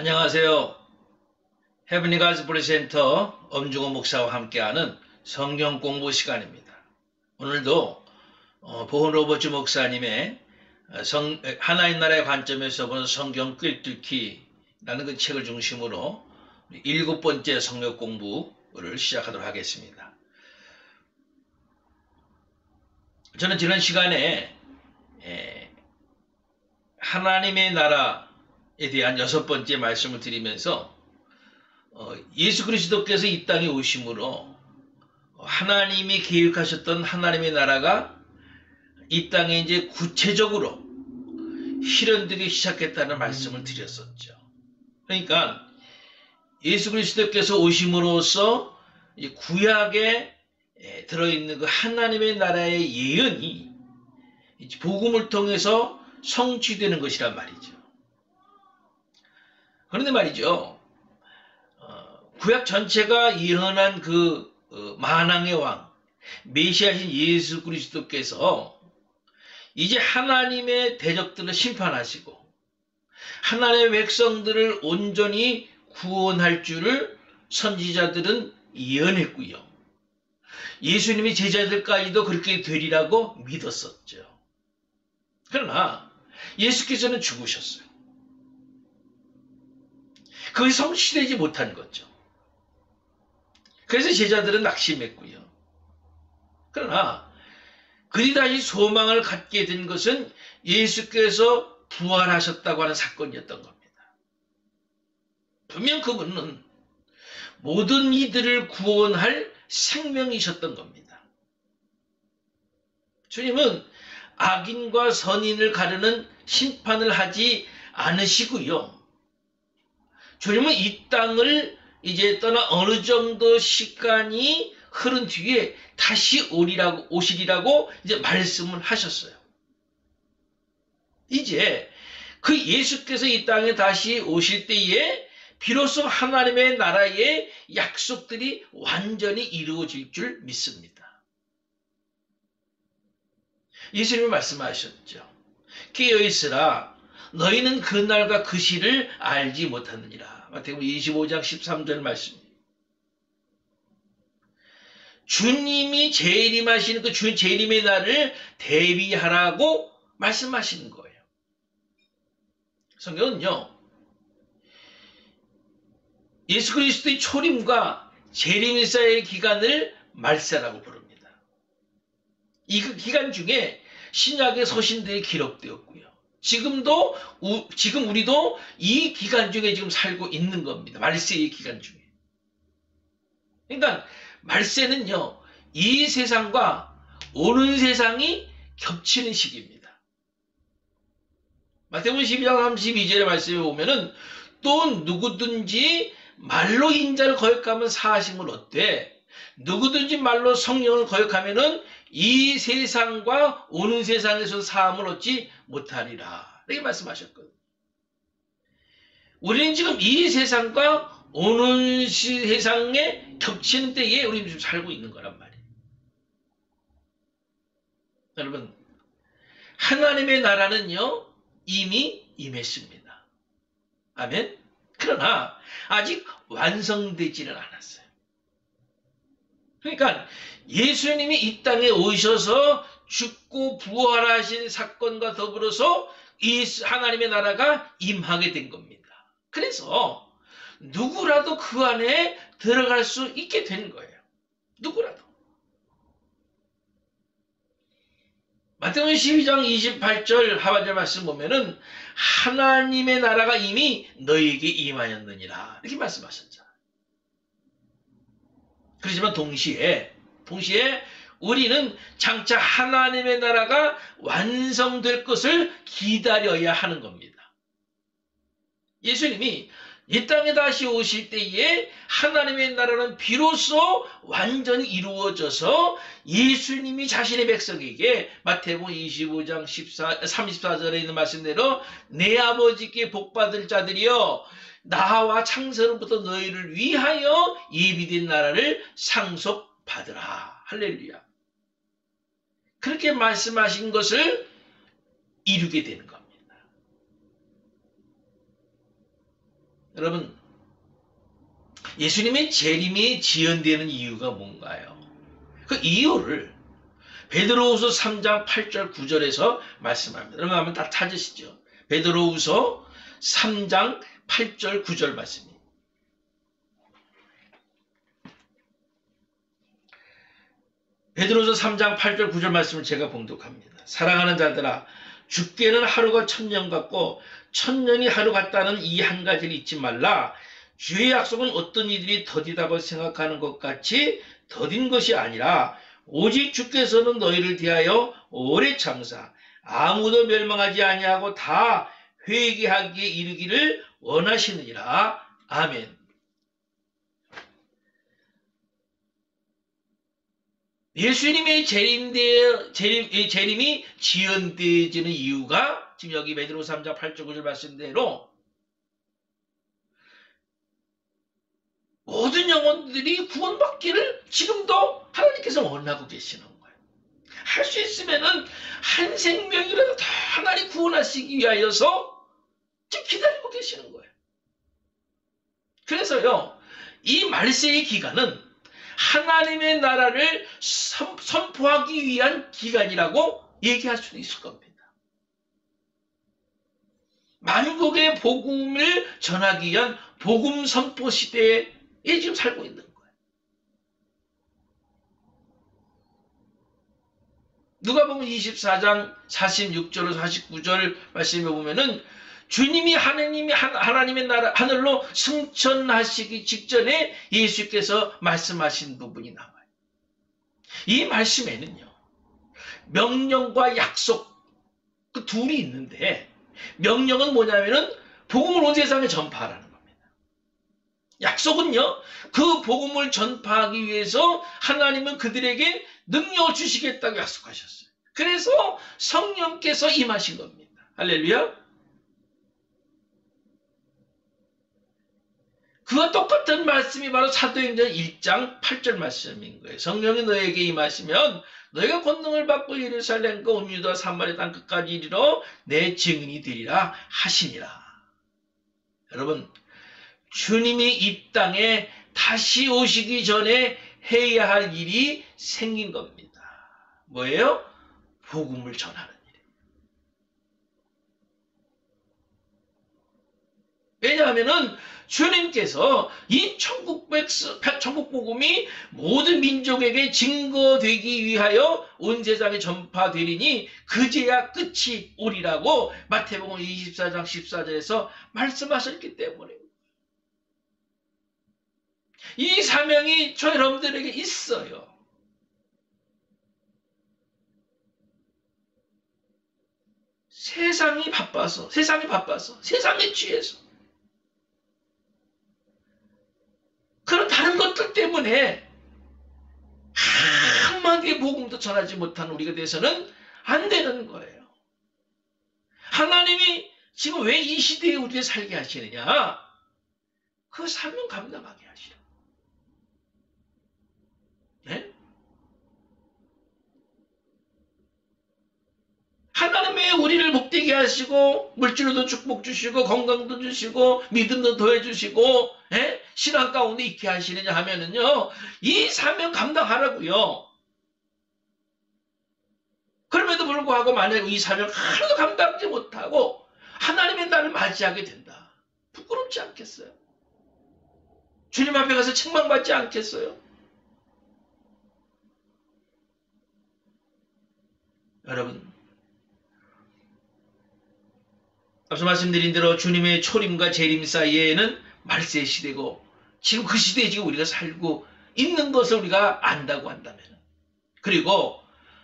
안녕하세요. 헤브리 가즈 프리센터 엄중호 목사와 함께하는 성경 공부 시간입니다. 오늘도 보은 로버츠 목사님의 하나님 나라의 관점에서 보는 성경 꿰뚫기라는 그 책을 중심으로 7번째 성경 공부를 시작하도록 하겠습니다. 저는 지난 시간에 하나님의 나라에 대한 6번째 말씀을 드리면서 예수 그리스도께서 이 땅에 오심으로 하나님이 계획하셨던 하나님의 나라가 이 땅에 이제 구체적으로 실현되기 시작했다는 말씀을 드렸었죠. 그러니까 예수 그리스도께서 오심으로써 구약에 들어있는 그 하나님의 나라의 예언이 복음을 통해서 성취되는 것이란 말이죠. 그런데 말이죠. 구약 전체가 예언한 그 만왕의 왕, 메시아신 예수 그리스도께서 이제 하나님의 대적들을 심판하시고 하나님의 백성들을 온전히 구원할 줄을 선지자들은 예언했고요. 예수님이 제자들까지도 그렇게 되리라고 믿었었죠. 그러나 예수께서는 죽으셨어요. 그것이 성취되지 못한 거죠. 그래서 제자들은 낙심했고요. 그러나 그들이 다시 소망을 갖게 된 것은 예수께서 부활하셨다고 하는 사건이었던 겁니다. 분명 그분은 모든 이들을 구원할 생명이셨던 겁니다. 주님은 악인과 선인을 가르는 심판을 하지 않으시고요. 주님은 이 땅을 이제 떠나 어느 정도 시간이 흐른 뒤에 다시 오시리라고 이제 말씀을 하셨어요. 이제 그 예수께서 이 땅에 다시 오실 때에 비로소 하나님의 나라의 약속들이 완전히 이루어질 줄 믿습니다. 예수님이 말씀하셨죠. 깨어있으라 너희는 그 날과 그 시를 알지 못하느니라. 마태복음 25장 13절 말씀입니다. 주님이 재림하시는 그 재림의 날을 대비하라고 말씀하시는 거예요. 성경은요, 예수 그리스도의 초림과 재림 사이의 기간을 말세라고 부릅니다. 이 기간 중에 신약의 서신들이 기록되었고요. 지금 우리도 이 기간 중에 지금 살고 있는 겁니다. 말세의 기간 중에. 그러니까 말세는요, 이 세상과 오는 세상이 겹치는 시기입니다. 마태복음 12장 32절의 말씀에 보면은 또 누구든지 말로 인자를 거역하면 사하심을 얻되 누구든지 말로 성령을 거역하면은 이 세상과 오는 세상에서 사함을 얻지 못하리라. 이렇게 말씀하셨거든요. 우리는 지금 이 세상과 오는 세상에 겹치는 때에 우리는 지금 살고 있는 거란 말이에요. 여러분, 하나님의 나라는요, 이미 임했습니다. 아멘? 그러나 아직 완성되지는 않았어요. 그러니까 예수님이 이 땅에 오셔서 죽고 부활하신 사건과 더불어서 이 하나님의 나라가 임하게 된 겁니다. 그래서 누구라도 그 안에 들어갈 수 있게 된 거예요. 누구라도. 마태복음 12장 28절 하반절 말씀 보면은 하나님의 나라가 이미 너희에게 임하였느니라 이렇게 말씀하셨잖아요. 그렇지만 동시에 우리는 장차 하나님의 나라가 완성될 것을 기다려야 하는 겁니다. 예수님이 이 땅에 다시 오실 때에 하나님의 나라는 비로소 완전히 이루어져서 예수님이 자신의 백성에게 마태복음 25장 34절에 있는 말씀대로 내 아버지께 복받을 자들이여 나와 창세로부터 너희를 위하여 예비된 나라를 상속받으라. 할렐루야. 그렇게 말씀하신 것을 이루게 되는 겁니다. 여러분, 예수님의 재림이 지연되는 이유가 뭔가요? 그 이유를 베드로후서 3장 8절 9절에서 말씀합니다. 여러분 한번 다 찾으시죠. 베드로후서 3장 8절 9절 말씀입니다. 베드로후서 3장 8절 9절 말씀을 제가 봉독합니다. 사랑하는 자들아, 죽게는 하루가 1000년 같고 1000년이 하루 같다는 이 한 가지를 잊지 말라. 주의 약속은 어떤 이들이 더디다고 생각하는 것 같이 더딘 것이 아니라 오직 주께서는 너희를 대하여 오래 참으사 아무도 멸망하지 아니하고 다 회개하기에 이르기를 원하시느니라. 아멘. 예수님의 재림이 지연되어지는 이유가 지금 여기 베드로후서 3장 8절 9절 말씀대로 모든 영혼들이 구원받기를 지금도 하나님께서 원하고 계시는 거예요. 할 수 있으면은 한 생명이라도 더 하나님 구원하시기 위하여서 지금 기다리고 계시는 거예요. 그래서요, 이 말세의 기간은 하나님의 나라를 선포하기 위한 기간이라고 얘기할 수도 있을 겁니다. 만국의 복음을 전하기 위한 복음 선포 시대에 지금 살고 있는 거예요. 누가복음 24장 46절에서 49절 말씀에 보면은 주님이 하나님의 나라 하늘로 승천하시기 직전에 예수께서 말씀하신 부분이 나와요. 이 말씀에는요, 명령과 약속 그 둘이 있는데, 명령은 뭐냐면은 복음을 온 세상에 전파하라는 겁니다. 약속은요, 그 복음을 전파하기 위해서 하나님은 그들에게 능력을 주시겠다고 약속하셨어요. 그래서 성령께서 임하신 겁니다. 할렐루야. 그와 똑같은 말씀이 바로 사도행전 1장 8절 말씀인 거예요. 성령이 너에게 임하시면 너희가 권능을 받고 예루살렘과 온 유다 사마리아 땅 끝까지 이르러 내 증인이 되리라 하시니라. 여러분, 주님이 이 땅에 다시 오시기 전에 해야 할 일이 생긴 겁니다. 뭐예요? 복음을 전하는 일이에요. 왜냐하면은 주님께서 이 천국 복음이 모든 민족에게 증거되기 위하여 온 세상에 전파되리니 그제야 끝이 오리라고 마태복음 24장 14절에서 말씀하셨기 때문에 이 사명이 저 여러분들에게 있어요. 세상이 바빠서, 세상에 취해서 그런 다른 것들 때문에 한마디의 복음도 전하지 못한 우리가 돼서는 안 되는 거예요. 하나님이 지금 왜 이 시대에 우리를 살게 하시느냐? 그 사명 감당하게 하시라. 네? 하나님의 우리를 복되게 하시고 물질로도 축복 주시고 건강도 주시고 믿음도 더해주시고 신앙 가운데 있게 하시느냐 하면은요, 이 사명 감당하라고요. 그럼에도 불구하고 만약에 이 사명 하나도 감당하지 못하고 하나님의 날을 맞이하게 된다. 부끄럽지 않겠어요? 주님 앞에 가서 책망받지 않겠어요? 여러분, 앞서 말씀드린 대로 주님의 초림과 재림 사이에는 말세 시대고 지금 그 시대에 지금 우리가 살고 있는 것을 우리가 안다고 한다면, 그리고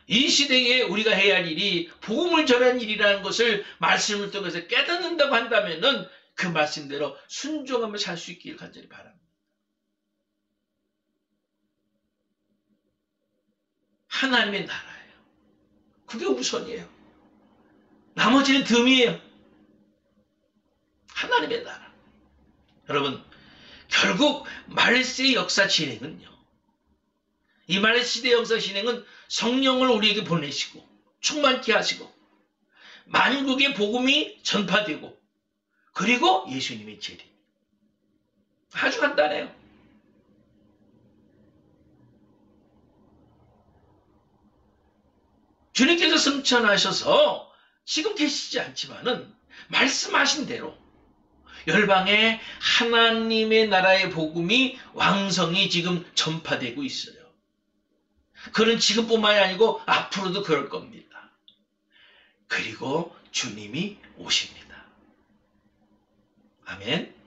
이 시대에 우리가 해야 할 일이 복음을 전하는 일이라는 것을 말씀을 통해서 깨닫는다고 한다면 그 말씀대로 순종하며 살 수 있기를 간절히 바랍니다. 하나님의 나라예요. 그게 우선이에요. 나머지는 덤이에요. 하나님의 나라. 여러분, 결국 말세의 역사 진행은요, 이 말세의 역사 진행은 성령을 우리에게 보내시고 충만케 하시고 만국의 복음이 전파되고 그리고 예수님의 재림. 아주 간단해요. 주님께서 승천하셔서 지금 계시지 않지만은 말씀하신 대로 열방에 하나님의 나라의 복음이 왕성히 지금 전파되고 있어요. 그는 지금뿐만이 아니고 앞으로도 그럴 겁니다. 그리고 주님이 오십니다. 아멘.